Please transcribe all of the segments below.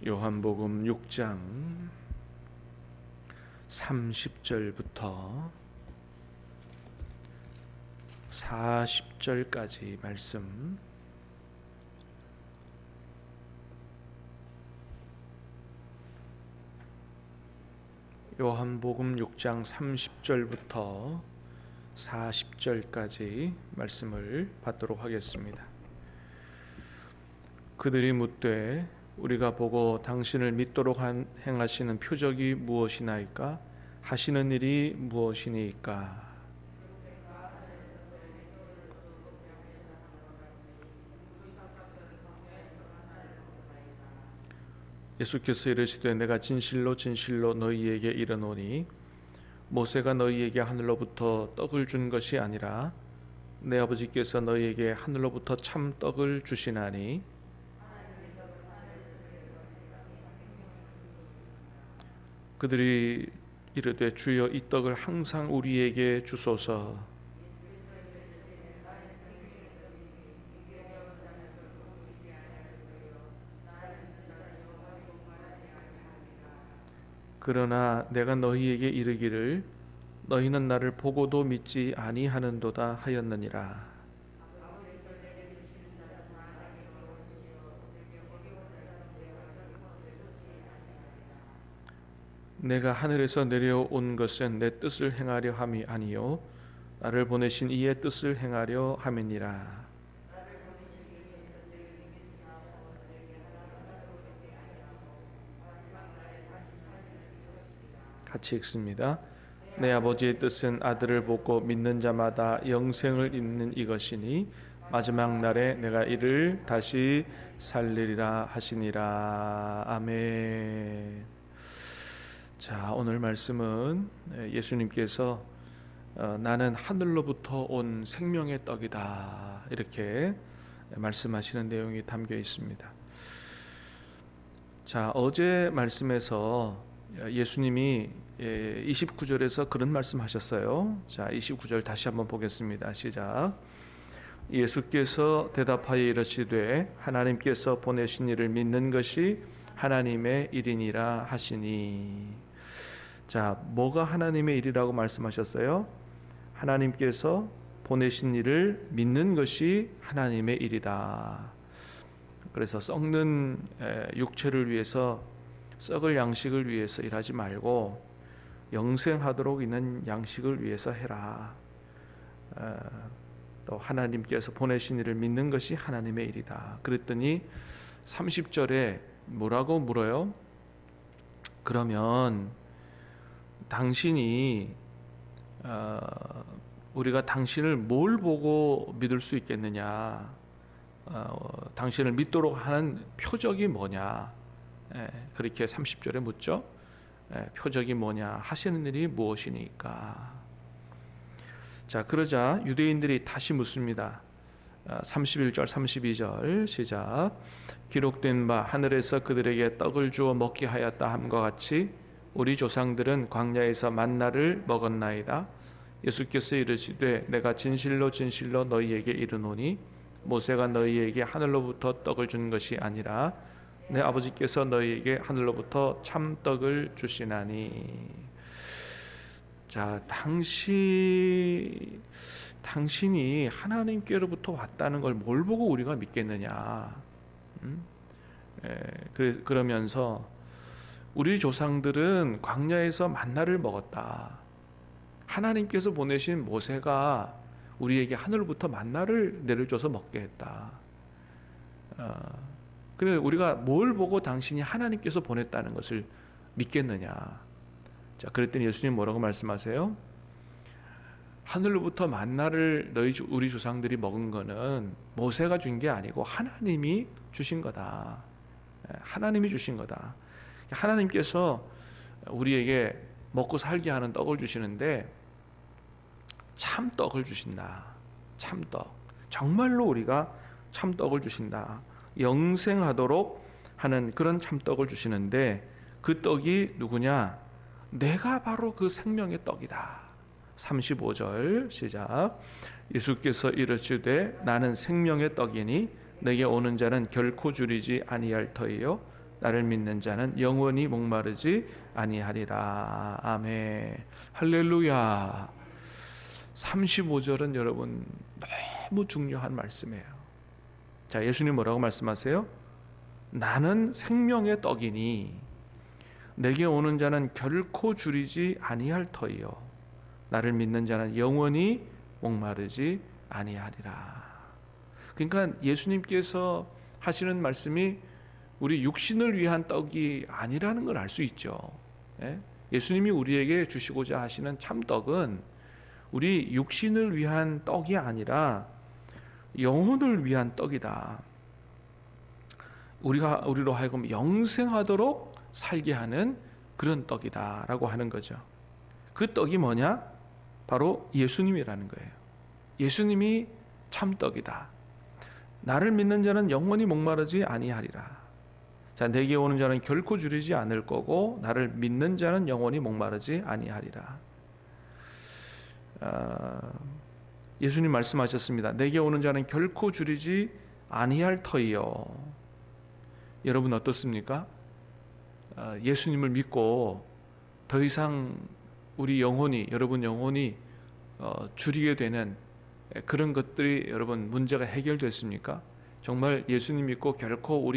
요한복음 6장 30절부터 40절까지 말씀, 요한복음 6장 30절부터 40절까지 말씀을 받도록 하겠습니다. 그들이 묻되 우리가 보고 당신을 믿도록 행하시는 표적이 무엇이나이까? 하시는 일이 무엇이니까? 예수께서 이르시되 내가 진실로 진실로 너희에게 이르노니 모세가 너희에게 하늘로부터 떡을 준 것이 아니라 내 아버지께서 너희에게 하늘로부터 참 떡을 주시나니 그들이 이르되 주여 이 떡을 항상 우리에게 주소서. 그러나 내가 너희에게 이르기를 너희는 나를 보고도 믿지 아니하는도다 하였느니라. 내가 하늘에서 내려온 것은 내 뜻을 행하려 함이 아니요 나를 보내신 이의 뜻을 행하려 함이니라. 같이 읽습니다. 내 아버지의 뜻은 아들을 보고 믿는 자마다 영생을 잇는 이것이니 마지막 날에 내가 이를 다시 살리리라 하시니라. 아멘. 자, 오늘 말씀은 예수님께서 나는 하늘로부터 온 생명의 떡이다 이렇게 말씀하시는 내용이 담겨 있습니다. 자, 어제 말씀에서 예수님이 29절에서 그런 말씀하셨어요. 자, 29절 다시 한번 보겠습니다. 시작. 예수께서 대답하여 이르시되 하나님께서 보내신 이를 믿는 것이 하나님의 일이니라 하시니. 자, 뭐가 하나님의 일이라고 말씀하셨어요? 하나님께서 보내신 이를 믿는 것이 하나님의 일이다. 그래서 썩는 육체를 위해서, 썩을 양식을 위해서 일하지 말고 영생하도록 있는 양식을 위해서 해라. 또 하나님께서 보내신 이를 믿는 것이 하나님의 일이다. 그랬더니 30절에 뭐라고 물어요? 그러면 당신이 우리가 당신을 뭘 보고 믿을 수 있겠느냐? 당신을 믿도록 하는 표적이 뭐냐? 그렇게 30절에 묻죠. 표적이 뭐냐? 하시는 일이 무엇이니까? 자, 그러자 유대인들이 다시 묻습니다. 31절 32절 시작. 기록된 바 하늘에서 그들에게 떡을 주어 먹게 하였다 함과 같이 우리 조상들은 광야에서 만나를 먹었나이다. 예수께서 이르시되 내가 진실로 진실로 너희에게 이르노니 모세가 너희에게 하늘로부터 떡을 준 것이 아니라 내 아버지께서 너희에게 하늘로부터 참떡을 주시나니. 자, 당신이 하나님께로부터 왔다는 걸 뭘 보고 우리가 믿겠느냐? 그러면서 우리 조상들은 광야에서 만나를 먹었다. 하나님께서 보내신 모세가 우리에게 하늘로부터 만나를 내려줘서 먹게 했다. 그래 우리가 뭘 보고 당신이 하나님께서 보냈다는 것을 믿겠느냐? 자, 그랬더니 예수님 뭐라고 말씀하세요? 하늘로부터 만나를 우리 조상들이 먹은 거는 모세가 준 게 아니고 하나님이 주신 거다. 하나님이 주신 거다. 하나님께서 우리에게 먹고 살게 하는 떡을 주시는데 참떡을 주신다. 참떡. 정말로 우리가 참떡을 주신다. 영생하도록 하는 그런 참떡을 주시는데 그 떡이 누구냐? 내가 바로 그 생명의 떡이다. 35절 시작. 예수께서 이르시되 나는 생명의 떡이니 내게 오는 자는 결코 줄이지 아니할 터이요 나를 믿는 자는 영원히 목마르지 아니하리라. 아멘. 할렐루야. 35절은 여러분 너무 중요한 말씀이에요. 자, 예수님 뭐라고 말씀하세요? 나는 생명의 떡이니 내게 오는 자는 결코 줄이지 아니할 터이요 나를 믿는 자는 영원히 목마르지 아니하리라. 그러니까 예수님께서 하시는 말씀이 우리 육신을 위한 떡이 아니라는 걸 알 수 있죠. 예수님이 우리에게 주시고자 하시는 참떡은 우리 육신을 위한 떡이 아니라 영혼을 위한 떡이다. 우리로 하여금 영생하도록 살게 하는 그런 떡이다라고 하는 거죠. 그 떡이 뭐냐? 바로 예수님이라는 거예요. 예수님이 참떡이다. 나를 믿는 자는 영원히 목마르지 아니하리라. 자, 내게 오는 자는 결코 줄이지 않을 거고 나를 믿는 자는 영원히 목마르지 아니하리라. 예수님 말씀하셨습니다. 내게 오는 자는 결코 줄이지 아니할 터이요. 여러분 어떻습니까? 예수님을 믿고 더 이상 우리 영혼이, 여러분 영혼이 줄이게 되는 그런 것들이 여러분 문제가 해결됐습니까? 정말 예수님 믿고 결코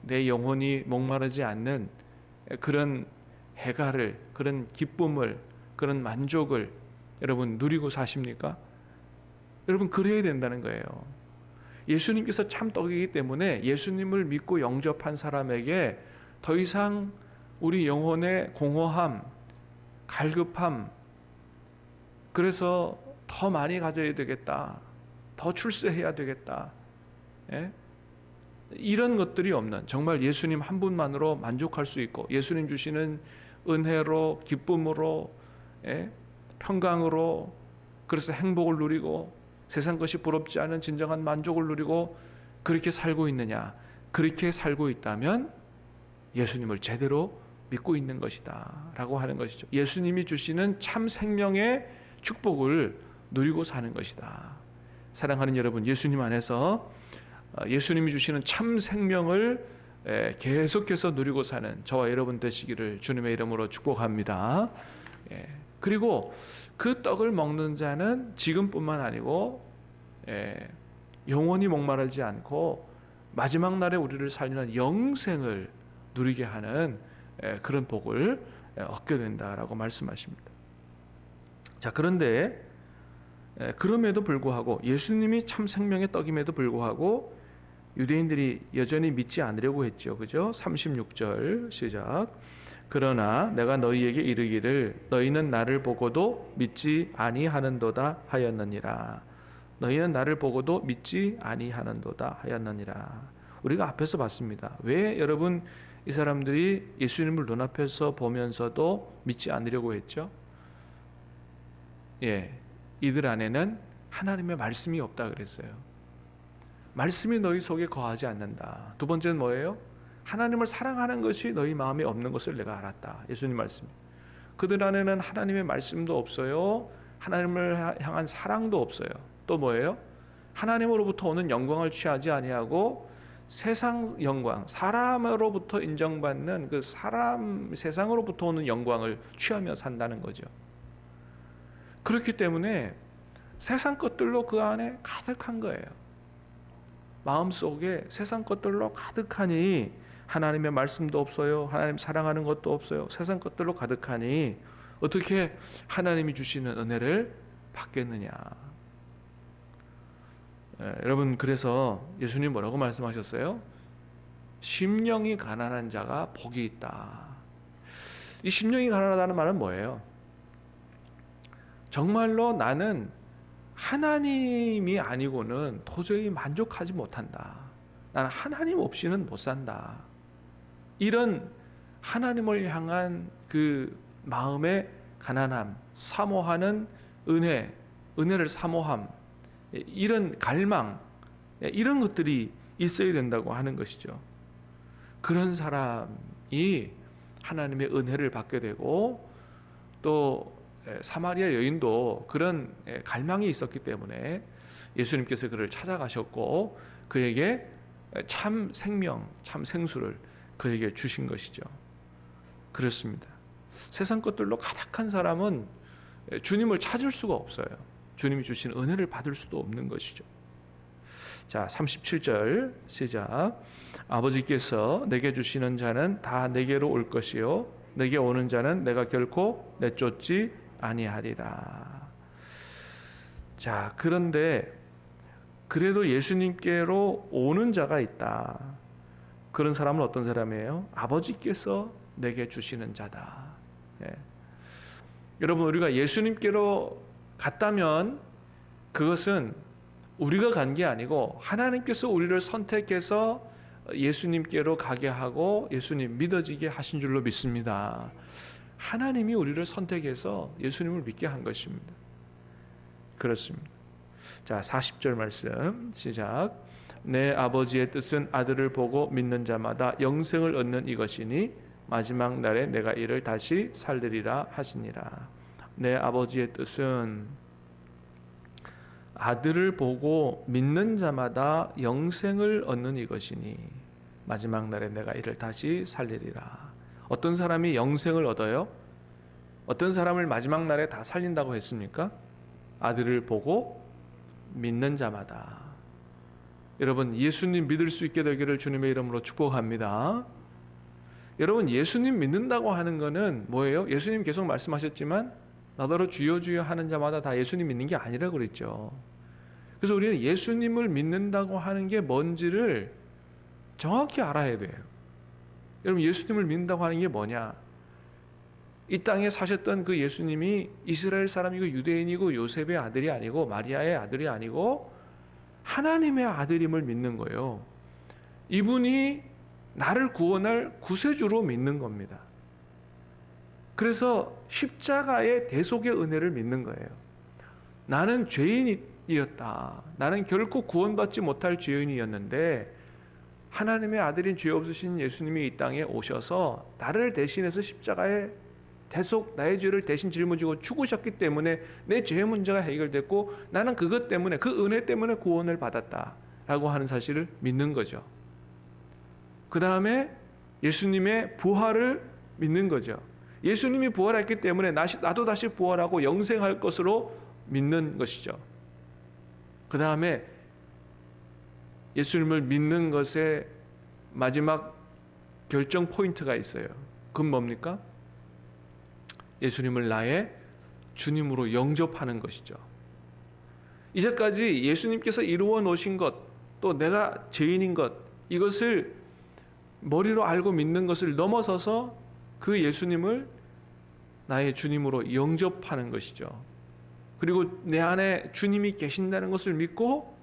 내 영혼이 목마르지 않는 그런 해가를, 그런 기쁨을, 그런 만족을 여러분 누리고 사십니까? 여러분 그래야 된다는 거예요. 예수님께서 참떡이기 때문에 예수님을 믿고 영접한 사람에게 더 이상 우리 영혼의 공허함, 갈급함, 그래서 더 많이 가져야 되겠다, 더 출세해야 되겠다, 이런 것들이 없는, 정말 예수님 한 분만으로 만족할 수 있고 예수님 주시는 은혜로, 기쁨으로, 평강으로, 그래서 행복을 누리고 세상 것이 부럽지 않은 진정한 만족을 누리고 그렇게 살고 있느냐? 그렇게 살고 있다면 예수님을 제대로 믿고 있는 것이다 라고 하는 것이죠. 예수님이 주시는 참 생명의 축복을 누리고 사는 것이다. 사랑하는 여러분, 예수님 안에서 예수님이 주시는 참 생명을 계속해서 누리고 사는 저와 여러분 되시기를 주님의 이름으로 축복합니다. 그리고 그 떡을 먹는 자는 지금뿐만 아니고 영원히 목마르지 않고 마지막 날에 우리를 살리는 영생을 누리게 하는 그런 복을 얻게 된다라고 말씀하십니다. 자, 그런데 그럼에도 불구하고 예수님이 참 생명의 떡임에도 불구하고 유대인들이 여전히 믿지 않으려고 했죠. 그죠? 36절 시작. 그러나 내가 너희에게 이르기를 너희는 나를 보고도 믿지 아니하는도다 하였느니라. 너희는 나를 보고도 믿지 아니하는도다 하였느니라. 우리가 앞에서 봤습니다. 왜 여러분 이 사람들이 예수님을 눈앞에서 보면서도 믿지 않으려고 했죠? 이들 안에는 하나님의 말씀이 없다 그랬어요. 말씀이 너희 속에 거하지 않는다. 두 번째는 뭐예요? 하나님을 사랑하는 것이 너희 마음에 없는 것을 내가 알았다. 예수님 말씀. 그들 안에는 하나님의 말씀도 없어요. 하나님을 향한 사랑도 없어요. 또 뭐예요? 하나님으로부터 오는 영광을 취하지 아니하고 세상 영광, 사람으로부터 인정받는 그 세상으로부터 오는 영광을 취하며 산다는 거죠. 그렇기 때문에 세상 것들로 그 안에 가득한 거예요. 마음속에 세상 것들로 가득하니 하나님의 말씀도 없어요. 하나님 사랑하는 것도 없어요. 세상 것들로 가득하니 어떻게 하나님이 주시는 은혜를 받겠느냐. 여러분, 그래서 예수님 뭐라고 말씀하셨어요? 심령이 가난한 자가 복이 있다. 이 심령이 가난하다는 말은 뭐예요? 정말로 나는 하나님이 아니고는 도저히 만족하지 못한다. 나는 하나님 없이는 못 산다. 이런 하나님을 향한 그 마음의 가난함, 사모하는 은혜를 사모함, 이런 갈망, 이런 것들이 있어야 된다고 하는 것이죠. 그런 사람이 하나님의 은혜를 받게 되고 또 사마리아 여인도 그런 갈망이 있었기 때문에 예수님께서 그를 찾아가셨고 그에게 참 생명, 참 생수를 그에게 주신 것이죠. 그렇습니다. 세상 것들로 가득한 사람은 주님을 찾을 수가 없어요. 주님이 주신 은혜를 받을 수도 없는 것이죠. 자, 37절 시작. 아버지께서 내게 주시는 자는 다 내게로 올 것이요 내게 오는 자는 내가 결코 내쫓지 아니하리라. 자, 그런데 그래도 예수님께로 오는 자가 있다. 그런 사람은 어떤 사람이에요? 아버지께서 내게 주시는 자다. 예. 여러분, 우리가 예수님께로 갔다면 그것은 우리가 간 게 아니고 하나님께서 우리를 선택해서 예수님께로 가게 하고 예수님 믿어지게 하신 줄로 믿습니다. 하나님이 우리를 선택해서 예수님을 믿게 한 것입니다. 그렇습니다. 자, 40절 말씀 시작. 내 아버지의 뜻은 아들을 보고 믿는 자마다 영생을 얻는 이것이니 마지막 날에 내가 이를 다시 살리리라 하시니라. 내 아버지의 뜻은 아들을 보고 믿는 자마다 영생을 얻는 이것이니 마지막 날에 내가 이를 다시 살리리라. 어떤 사람이 영생을 얻어요? 어떤 사람을 마지막 날에 다 살린다고 했습니까? 아들을 보고 믿는 자마다. 여러분, 예수님 믿을 수 있게 되기를 주님의 이름으로 축복합니다. 여러분, 예수님 믿는다고 하는 것은 뭐예요? 예수님 계속 말씀하셨지만 나더러 주여 주여 하는 자마다 다 예수님 믿는 게 아니라고 그랬죠. 그래서 우리는 예수님을 믿는다고 하는 게 뭔지를 정확히 알아야 돼요. 여러분, 예수님을 믿는다고 하는 게 뭐냐? 이 땅에 사셨던 그 예수님이 이스라엘 사람이고 유대인이고 요셉의 아들이 아니고 마리아의 아들이 아니고 하나님의 아들임을 믿는 거예요. 이분이 나를 구원할 구세주로 믿는 겁니다. 그래서 십자가의 대속의 은혜를 믿는 거예요. 나는 죄인이었다. 나는 결코 구원받지 못할 죄인이었는데 하나님의 아들인 죄 없으신 예수님이 이 땅에 오셔서 나를 대신해서 십자가에 대속 나의 죄를 대신 짊어지고 죽으셨기 때문에 내 죄의 문제가 해결됐고 나는 그것 때문에 그 은혜 때문에 구원을 받았다라고 하는 사실을 믿는 거죠. 그 다음에 예수님의 부활을 믿는 거죠. 예수님이 부활했기 때문에 나도 다시 부활하고 영생할 것으로 믿는 것이죠. 그 다음에 예수님을 믿는 것에 마지막 결정 포인트가 있어요. 그건 뭡니까? 예수님을 나의 주님으로 영접하는 것이죠. 이제까지 예수님께서 이루어 놓으신 것, 또 내가 죄인인 것, 이것을 머리로 알고 믿는 것을 넘어서서 그 예수님을 나의 주님으로 영접하는 것이죠. 그리고 내 안에 주님이 계신다는 것을 믿고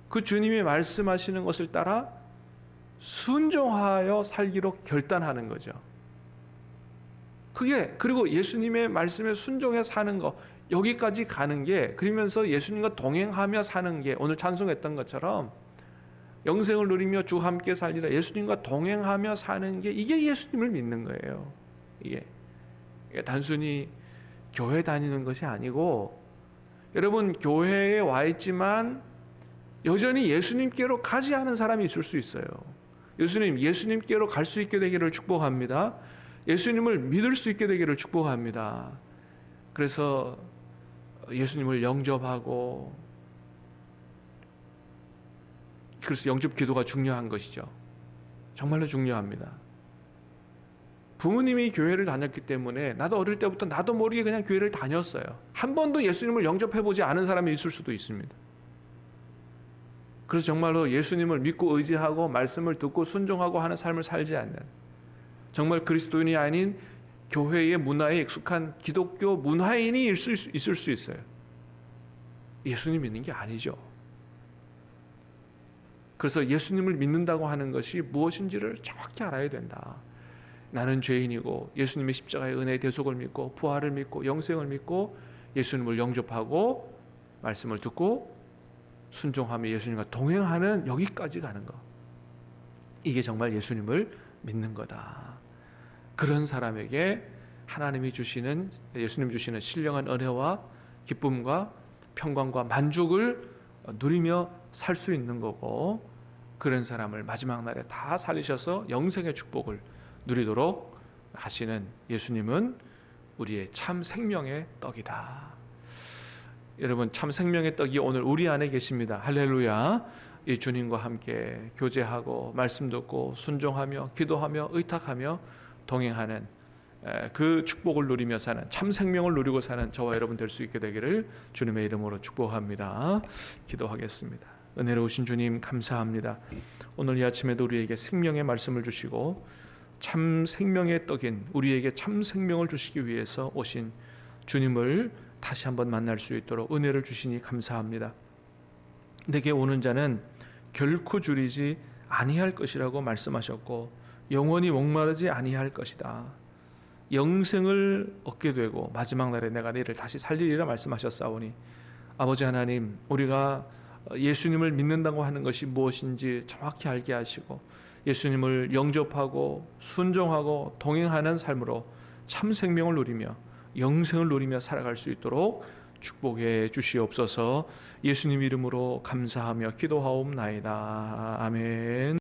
그 주님이 말씀하시는 것을 따라 순종하여 살기로 결단하는 거죠. 그리고 예수님의 말씀에 순종해 사는 것, 여기까지 가는 게, 그러면서 예수님과 동행하며 사는 게, 오늘 찬송했던 것처럼 영생을 누리며 주 함께 살리라, 예수님과 동행하며 사는 게, 이게 예수님을 믿는 거예요. 이게 단순히 교회 다니는 것이 아니고, 여러분, 교회에 와 있지만 여전히 예수님께로 가지 않은 사람이 있을 수 있어요. 예수님께로 갈 수 있게 되기를 축복합니다. 예수님을 믿을 수 있게 되기를 축복합니다. 그래서 예수님을 영접하고, 그래서 영접 기도가 중요한 것이죠. 정말로 중요합니다. 부모님이 교회를 다녔기 때문에 나도 어릴 때부터 나도 모르게 그냥 교회를 다녔어요. 한 번도 예수님을 영접해보지 않은 사람이 있을 수도 있습니다. 그래서 정말로 예수님을 믿고 의지하고 말씀을 듣고 순종하고 하는 삶을 살지 않는, 정말 그리스도인이 아닌 교회의 문화에 익숙한 기독교 문화인이 있을 수 있어요. 예수님 믿는 게 아니죠. 그래서 예수님을 믿는다고 하는 것이 무엇인지를 정확히 알아야 된다. 나는 죄인이고 예수님의 십자가의 은혜의 대속을 믿고 부활을 믿고 영생을 믿고 예수님을 영접하고 말씀을 듣고 순종하며 예수님과 동행하는, 여기까지 가는 것, 이게 정말 예수님을 믿는 거다. 그런 사람에게 하나님이 주시는, 예수님 주시는 신령한 은혜와 기쁨과 평강과 만족을 누리며 살 수 있는 거고, 그런 사람을 마지막 날에 다 살리셔서 영생의 축복을 누리도록 하시는 예수님은 우리의 참 생명의 떡이다. 여러분, 참 생명의 떡이 오늘 우리 안에 계십니다. 할렐루야. 이 주님과 함께 교제하고 말씀 듣고 순종하며 기도하며 의탁하며 동행하는 그 축복을 누리며 사는 참 생명을 누리고 사는 저와 여러분 될 수 있게 되기를 주님의 이름으로 축복합니다. 기도하겠습니다. 은혜로우신 주님 감사합니다. 오늘 이 아침에도 우리에게 생명의 말씀을 주시고 참 생명의 떡인 우리에게 참 생명을 주시기 위해서 오신 주님을 다시 한번 만날 수 있도록 은혜를 주시니 감사합니다. 내게 오는 자는 결코 줄이지 아니할 것이라고 말씀하셨고 영원히 목마르지 아니할 것이다. 영생을 얻게 되고 마지막 날에 내가 너를 다시 살리리라 말씀하셨사오니 아버지 하나님, 우리가 예수님을 믿는다고 하는 것이 무엇인지 정확히 알게 하시고 예수님을 영접하고 순종하고 동행하는 삶으로 참 생명을 누리며 영생을 누리며 살아갈 수 있도록 축복해 주시옵소서. 예수님 이름으로 감사하며 기도하옵나이다. 아멘.